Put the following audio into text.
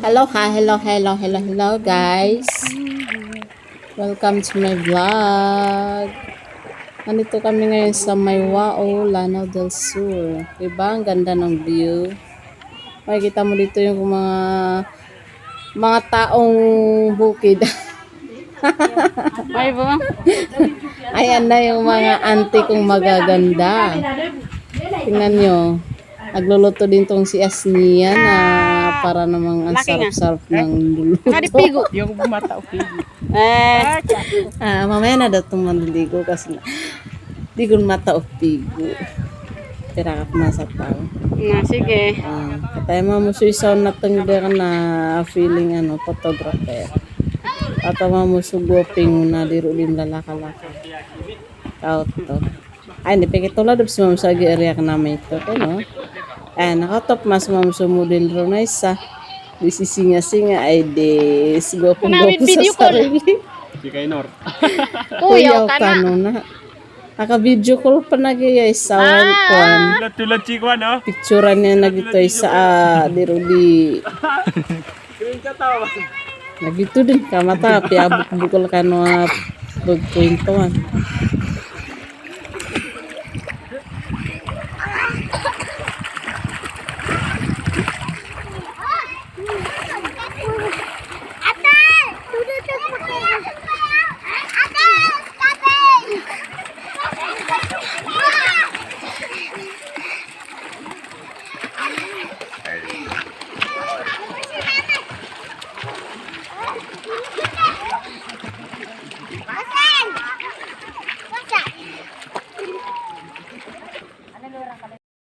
Hello, hi, hello guys. Welcome to my vlog. Nandito kami ngayon sa Maywao, Lanao del Sur. Diba? Ang ganda ng view. Makikita mo dito yung mga taong bukid. Ay ba? Ayan na yung mga auntie kong magaganda. Tingnan nyo. Nagluluto din tong si Asnia na para namang ang Laki nga. sarap-sarap ng luluto. Nadipigo. Yung mata o pigo. Mamaya na daw itong manligo kasi di ko mata o pigo. Tira ka sa tao. Na sige. Katay mo musuisaw na tengder na feeling photographer. At mo sugoping na diro din lalaka-laka. Out to. Ay, hindi pa tulad sa mga sagi area ka namin ito. Ano? Ay, nakatop mas mga model ro na isa. Di singa-singa ay di sugoping-goping video sa call. sarili. Si Kainor. Kuyaw ka na. Kano na. Naka-video call pa nagyay sa kwan. Tulad si Kwan, no? Picturean niya na gito sa diro di. Nagito din ka mata piabok bukol kano pagkwentuhan.